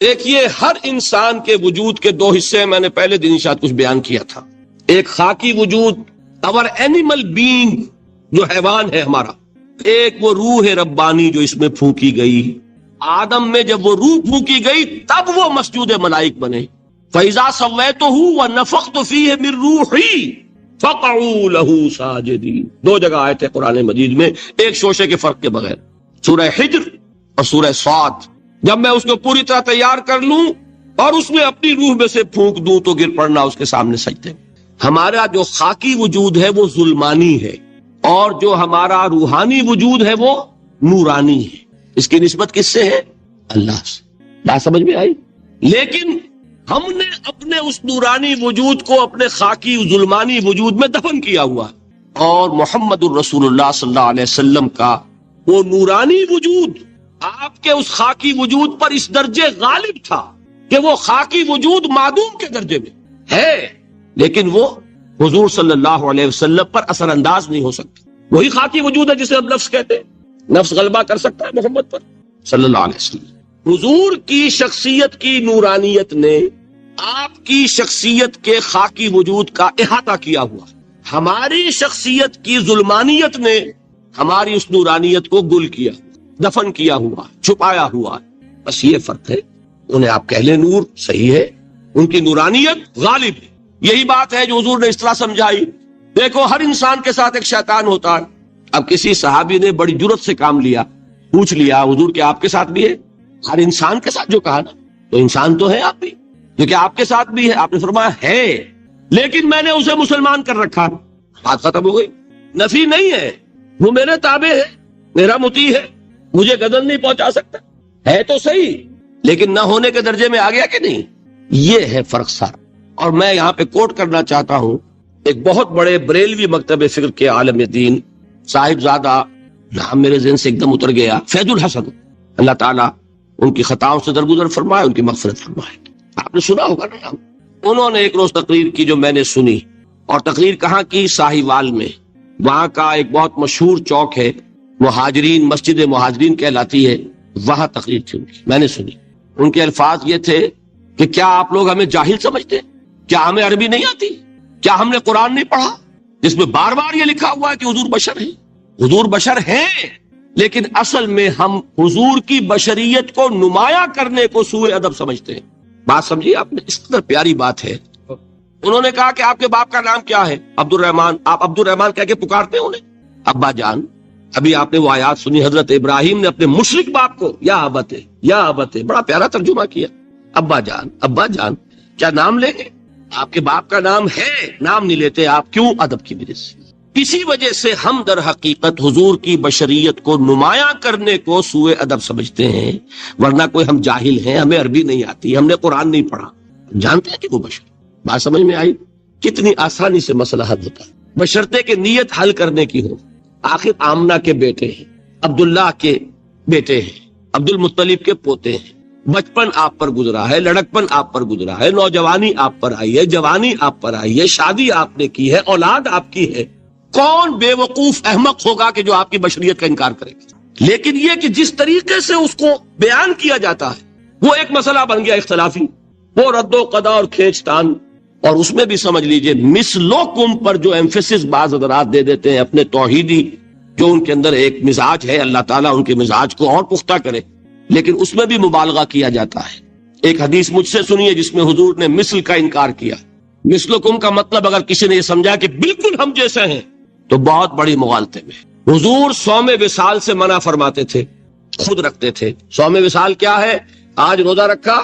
دیکھیے ہر انسان کے وجود کے دو حصے میں نے پہلے دن شاید کچھ بیان کیا تھا. ایک خاکی وجود اور اینیمل بینگ جو حیوان ہے ہمارا، ایک وہ روح ربانی جو اس میں پھونکی گئی. آدم میں جب وہ روح پھونکی گئی تب وہ مسجود ملائک بنے. فَإِذَا سَوَّيْتُهُ وَنَفَخْتُ فِيهِ مِن رُوحِي فَقَعُوا لَهُ سَاجِدِينَ. دو جگہ آئے تھے قرآن مجید میں ایک شوشے کے فرق کے بغیر، سورہ حجر اور سورہ صاد. جب میں اس کو پوری طرح تیار کر لوں اور اس میں اپنی روح میں سے پھونک دوں تو گر پڑنا اس کے سامنے سجدے. ہمارا جو خاکی وجود ہے وہ ظلمانی ہے اور جو ہمارا روحانی وجود ہے وہ نورانی ہے. اس کی نسبت کس سے ہے؟ اللہ سے. بات سمجھ میں آئی؟ لیکن ہم نے اپنے اس نورانی وجود کو اپنے خاکی ظلمانی وجود میں دفن کیا ہوا، اور محمد الرسول اللہ صلی اللہ علیہ وسلم کا وہ نورانی وجود آپ کے اس خاکی وجود پر اس درجے غالب تھا کہ وہ خاکی وجود معدوم کے درجے میں ہے، لیکن وہ حضور صلی اللہ علیہ وسلم پر اثر انداز نہیں ہو سکتا. وہی خاکی وجود ہے جسے ہم نفس کہتے ہیں. نفس غلبہ کر سکتا ہے محمد پر صلی اللہ علیہ وسلم. حضور کی شخصیت کی نورانیت نے آپ کی شخصیت کے خاکی وجود کا احاطہ کیا ہوا. ہماری شخصیت کی ظلمانیت نے ہماری اس نورانیت کو گل کیا، دفن کیا ہوا، چھپایا ہوا. بس یہ فرق ہے. انہیں آپ کہہ لیں نور، صحیح ہے، ان کی نورانیت غالب ہے. یہی بات ہے جو حضور نے اس طرح سمجھائی. دیکھو ہر انسان کے ساتھ ایک شیطان ہوتا ہے. اب کسی صحابی نے بڑی جرت سے کام لیا، پوچھ لیا حضور کہ آپ کے ساتھ بھی ہے؟ ہر انسان کے ساتھ جو کہا نا، تو انسان تو ہے آپ بھی، جو کہ آپ کے ساتھ بھی ہے. آپ نے فرمایا ہے، لیکن میں نے اسے مسلمان کر رکھا. بات ختم ہو گئی. نفی نہیں ہے، وہ میرے تابع ہے، میرا مطیع ہے، مجھے گدن نہیں پہنچا سکتا. ہے تو صحیح، لیکن نہ ہونے کے درجے میں آ گیا کہ نہیں. یہ ہے فرق سارا. اور میں یہاں پہ کوٹ کرنا چاہتا ہوں ایک بہت بڑے بریلوی مکتب فکر کے عالم دین صاحب زادہ، نام میرے ذہن سے ایک دم اتر گیا، فیض الحسن. اللہ تعالیٰ ان کی خطاؤں سے درگزر فرمائے، ان کی مغفرت فرمائے. آپ نے سنا ہوگا نا نام. انہوں نے ایک روز تقریر کی جو میں نے سنی، اور تقریر کہاں کی؟ ساہیوال میں. وہاں کا ایک بہت مشہور چوک ہے، مہاجرین، مسجد مہاجرین کہلاتی ہے، وہاں تقریر تھی ان کی. میں نے سنی. ان کے الفاظ یہ تھے کہ کیا آپ لوگ ہمیں جاہل سمجھتے؟ کیا ہمیں عربی نہیں آتی؟ کیا ہم نے قرآن نہیں پڑھا جس میں بار بار یہ لکھا ہوا ہے کہ حضور بشر ہیں؟ حضور بشر ہیں، لیکن اصل میں ہم حضور کی بشریت کو نمایاں کرنے کو سوء ادب سمجھتے ہیں. بات سمجھیے آپ نے، اس قدر پیاری بات ہے. انہوں نے کہا کہ آپ کے باپ کا نام کیا ہے؟ عبد الرحمان. آپ عبد الرحمان کہہ کے پکارتے ہیں انہیں؟ ابا جان. ابھی آپ نے وہ آیات سنی، حضرت ابراہیم نے اپنے مشرک باپ کو یا ابت، یا ابت، بڑا پیارا ترجمہ کیا. ابا جان، ابا جان. کیا نام لیں گے؟ آپ کے باپ کا نام ہے، نام نہیں لیتے آپ. کیوں؟ ادب کی وجہ سے. اسی وجہ سے ہم در حقیقت حضور کی بشریت کو نمایاں کرنے کو سوء ادب سمجھتے ہیں، ورنہ کوئی ہم جاہل ہیں، ہمیں عربی نہیں آتی، ہم نے قرآن نہیں پڑھا، جانتے ہیں کہ وہ بشر. بات سمجھ میں آئی؟ کتنی آسانی سے مسئلہ حل ہوتا ہے، بشرطے کہ نیت حل کرنے کی ہو. آخر آمنہ کے بیٹے ہیں، عبداللہ کے بیٹے ہیں، عبد المطلب کے پوتے ہیں. بچپن آپ پر گزرا ہے، لڑکپن آپ پر گزرا ہے، نوجوانی آپ پر آئی ہے، جوانی آپ پر آئی ہے، شادی آپ نے کی ہے، اولاد آپ کی ہے. کون بے وقوف احمق ہوگا کہ جو آپ کی بشریت کا انکار کرے گا؟ لیکن یہ کہ جس طریقے سے اس کو بیان کیا جاتا ہے وہ ایک مسئلہ بن گیا اختلافی، وہ رد و قضا اور کھینچ تان. اور اس میں بھی سمجھ لیجئے مثلکم پر جو ایمفیسس بعض حضرات دے دیتے ہیں اپنے توحیدی، جو ان کے اندر ایک مزاج ہے، اللہ تعالیٰ ان کے مزاج کو اور پختہ کرے، لیکن اس میں بھی مبالغہ کیا جاتا ہے. ایک حدیث مجھ سے سنیے جس میں حضور نے مثل کا انکار کیا. مثلکم کا مطلب اگر کسی نے یہ سمجھا کہ بالکل ہم جیسے ہیں تو بہت بڑی مغالطے میں. حضور صوم وصال سے منع فرماتے تھے، خود رکھتے تھے. صوم وصال کیا ہے؟ آج روزہ رکھا،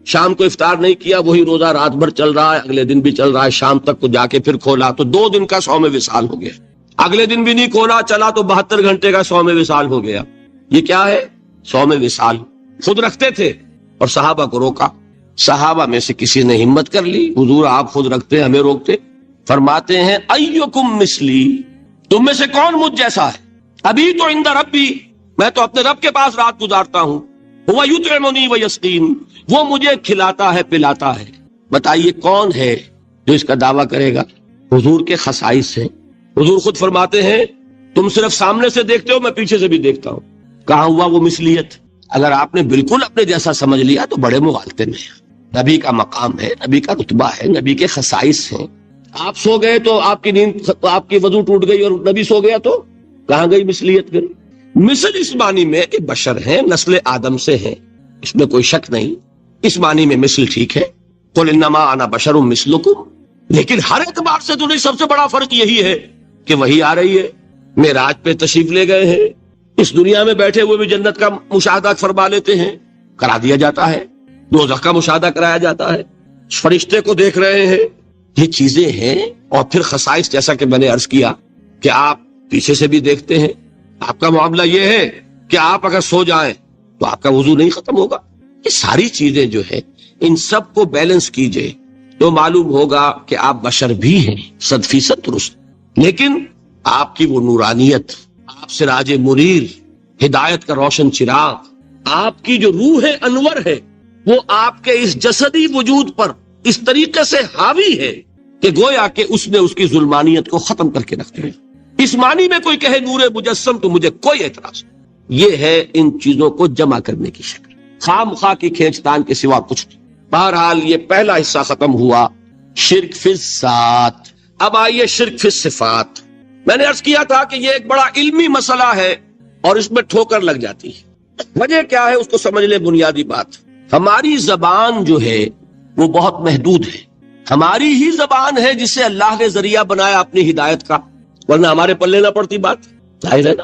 شام کو افطار نہیں کیا، وہی روزہ رات بھر چل رہا ہے، اگلے دن بھی چل رہا ہے، شام تک کو جا کے پھر کھولا تو 2 دن کا صوم وصال ہو گیا. اگلے دن بھی نہیں کھولا، چلا تو 72 گھنٹے کا صوم وصال ہو گیا. یہ کیا ہے؟ صوم وصال. خود رکھتے تھے اور صحابہ کو روکا. صحابہ میں سے کسی نے ہمت کر لی، حضور آپ خود رکھتے ہمیں روکتے. فرماتے ہیں ایکم مثلی، تم میں سے کون مجھ جیسا ہے؟ ابھی تو عند ربی، میں تو اپنے رب کے پاس رات گزارتا ہوں. هو یطعمنی ویسقین، وہ مجھے کھلاتا ہے پلاتا ہے. بتائیے کون ہے جو اس کا دعویٰ کرے گا؟ حضور کے خصائص ہیں. حضور خود فرماتے ہیں تم صرف سامنے سے دیکھتے ہو، میں پیچھے سے بھی دیکھتا ہوں. کہاں ہوا وہ مثلیت؟ اگر آپ نے بالکل اپنے جیسا سمجھ لیا تو بڑے مغالطے میں ہیں۔ نبی کا مقام ہے، نبی کا رتبہ ہے، نبی کے خصائص ہیں۔ آپ سو گئے تو آپ کی نیند، آپ کی وضو ٹوٹ گئی، اور نبی سو گیا تو کہاں گئی مثلیت؟ پھر مثل اس معنی میں کہ بشر ہیں، نسل آدم سے ہیں، اس میں کوئی شک نہیں، اس معنی میں مثل ٹھیک ہے، قل انما انا بشر مثلکم، لیکن ہر اعتبار سے تو نہیں۔ سب سے بڑا فرق یہی ہے کہ وہی آ رہی ہے، معراج پہ تشریف لے گئے ہیں، اس دنیا میں بیٹھے ہوئے بھی جنت کا مشاہدہ فرما لیتے ہیں، کرا دیا جاتا ہے، دوزخ کا مشاہدہ کرایا جاتا ہے، فرشتے کو دیکھ رہے ہیں، یہ چیزیں ہیں۔ اور پھر خصائص، جیسا کہ میں نے عرض کیا کہ آپ پیچھے سے بھی دیکھتے ہیں۔ آپ کا معاملہ یہ ہے کہ آپ اگر سو جائیں تو آپ کا وضو نہیں ختم ہوگا۔ یہ ساری چیزیں جو ہے، ان سب کو بیلنس کیجئے تو معلوم ہوگا کہ آپ بشر بھی ہیں، 100% درست، لیکن آپ کی وہ نورانیت، آپ سراج منیر، ہدایت کا روشن چراغ، آپ کی جو روح انور ہے، وہ آپ کے اس جسدی وجود پر اس طریقے سے حاوی ہے کہ گویا کہ اس نے اس کی ظلمانیت کو ختم کر کے رکھ دیا۔ اس معنی میں کوئی کہے نور مجسم تو مجھے کوئی اعتراض نہیں۔ یہ ہے ان چیزوں کو جمع کرنے کی شکل، خام خواہ کی کھینچ تان کے سوا کچھ نہیں۔ بہرحال یہ پہلا حصہ ختم ہوا، شرک فی الذات۔ اب آئیے شرک فی الصفات۔ میں نے عرض کیا تھا کہ یہ ایک بڑا علمی مسئلہ ہے اور اس میں ٹھوکر لگ جاتی ہے۔ وجہ کیا ہے اس کو سمجھ لیں۔ بنیادی بات، ہماری زبان جو ہے وہ بہت محدود ہے۔ ہماری ہی زبان ہے جسے اللہ نے ذریعہ بنایا اپنی ہدایت کا، ورنہ ہمارے پلے نہ پڑتی بات، ظاہر ہے نا۔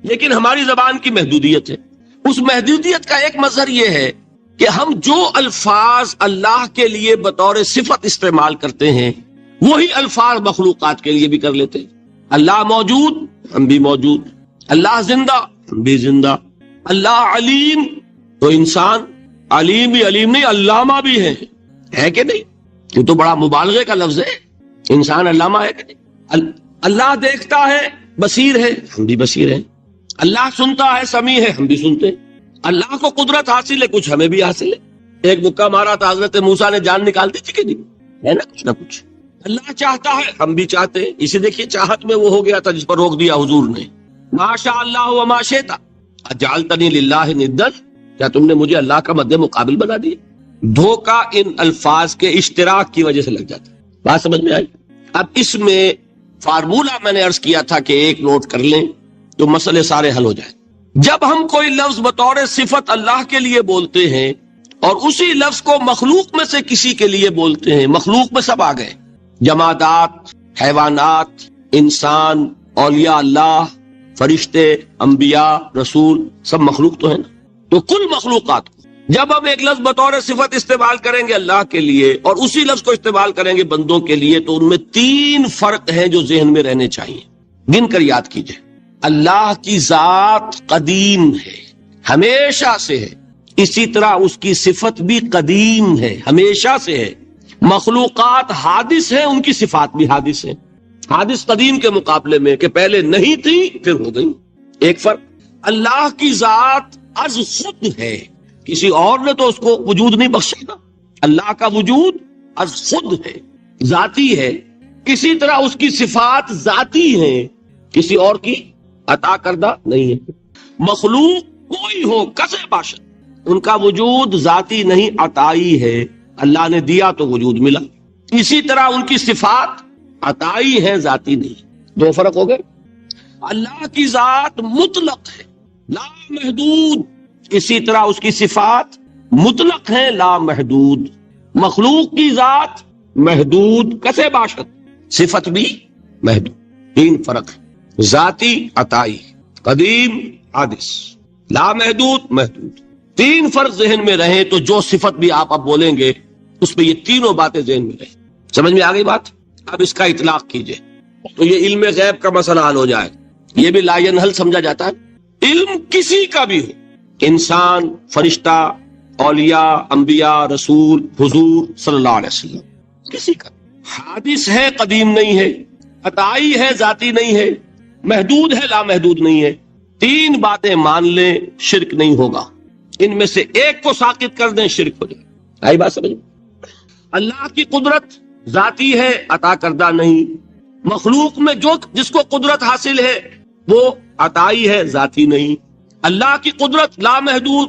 لیکن ہماری زبان کی محدودیت ہے۔ اس محدودیت کا ایک مظہر یہ ہے کہ ہم جو الفاظ اللہ کے لیے بطور صفت استعمال کرتے ہیں وہی الفاظ مخلوقات کے لیے بھی کر لیتے ہیں۔ اللہ موجود، ہم بھی موجود۔ اللہ زندہ، ہم بھی زندہ۔ اللہ علیم، تو انسان علیم بھی علیم نہیں، علامہ بھی ہے کہ نہیں؟ یہ تو بڑا مبالغے کا لفظ ہے، انسان علامہ ہے کہ نہیں؟ اللہ دیکھتا ہے، بصیر ہے، ہم بھی بصیر ہیں۔ اللہ سنتا ہے، سمیع ہے، ہم بھی سنتے ہیں۔ اللہ کو قدرت حاصل ہے، کچھ ہمیں بھی حاصل ہے۔ ایک مکہ مارا تھا حضرت موسیٰ نے، جان نکال دی تھی کہ نہیں؟ ہے نا کچھ نہ کچھ۔ اللہ چاہتا ہے، ہم بھی چاہتے ہیں۔ اسے دیکھیے چاہت میں وہ ہو گیا تھا جس پر روک دیا حضور نے، ما شاء اللہ وما شئت اجعلتنی للہ ندا، کیا تم نے مجھے اللہ کا مد مقابل بنا دیا؟ دھوکہ ان الفاظ کے اشتراک کی وجہ سے لگ جاتا ہے۔ بات سمجھ میں آئی؟ اب اس میں فارمولہ میں نے عرض کیا تھا کہ ایک نوٹ کر لیں تو مسئلے سارے حل ہو جائیں۔ جب ہم کوئی لفظ بطور صفت اللہ کے لیے بولتے ہیں اور اسی لفظ کو مخلوق میں سے کسی کے لیے بولتے ہیں، مخلوق میں سب آ گئے، جمادات، حیوانات، انسان، اولیاء اللہ، فرشتے، انبیاء، رسول، سب مخلوق تو ہے نا۔ تو کل مخلوقات کو جب ہم ایک لفظ بطور صفت استعمال کریں گے اللہ کے لیے اور اسی لفظ کو استعمال کریں گے بندوں کے لیے، تو ان میں 3 فرق ہیں جو ذہن میں رہنے چاہیے، گن کر یاد کیجئے۔ اللہ کی ذات قدیم ہے، ہمیشہ سے ہے، اسی طرح اس کی صفت بھی قدیم ہے، ہمیشہ سے ہے۔ مخلوقات حادث ہیں، ان کی صفات بھی حادث ہیں۔ حادث قدیم کے مقابلے میں کہ پہلے نہیں تھی پھر ہو گئی۔ ایک فرق، اللہ کی ذات از خود ہے، کسی اور نے تو اس کو وجود نہیں بخشا نا۔ اللہ کا وجود از خود ہے، ذاتی ہے۔ اسی طرح اس کی صفات ذاتی ہیں، کسی اور کی عطا کردہ نہیں ہے۔ مخلوق کوئی ہو کسے باشد، ان کا وجود ذاتی نہیں، عطائی ہے، اللہ نے دیا تو وجود ملا۔ اسی طرح ان کی صفات عطائی ہے، ذاتی نہیں۔ 2 فرق ہو گئے۔ اللہ کی ذات مطلق ہے، لا محدود، اسی طرح اس کی صفات مطلق ہیں، لا محدود۔ مخلوق کی ذات محدود، کسے باشد، صفت بھی محدود۔ 3 فرق ہے، ذاتی، عطائی، قدیم، حادث، لا محدود، محدود۔ 3 فرق ذہن میں رہیں تو جو صفت بھی آپ اب بولیں گے اس میں یہ تینوں باتیں ذہن میں رہیں۔ سمجھ میں آ گئی بات؟ اب اس کا اطلاق کیجئے تو یہ علم غیب کا مسئلہ حل ہو جائے۔ یہ بھی لا ینحل سمجھا جاتا ہے۔ علم کسی کا بھی ہو، انسان، فرشتہ، اولیاء، انبیاء، رسول، حضور صلی اللہ علیہ وسلم، کسی کا حادث ہے، قدیم نہیں ہے، عطائی ہے، ذاتی نہیں ہے، محدود ہے، لا محدود نہیں ہے۔ 3 باتیں مان لیں، شرک نہیں ہوگا۔ ان میں سے ایک کو ساقط کر دیں، شرک ہو جائے۔ آئی بات سمجھ؟ اللہ کی قدرت ذاتی ہے، عطا کردہ نہیں۔ مخلوق میں جس کو قدرت حاصل ہے وہ عطائی ہے، ذاتی نہیں۔ اللہ کی قدرت لا محدود،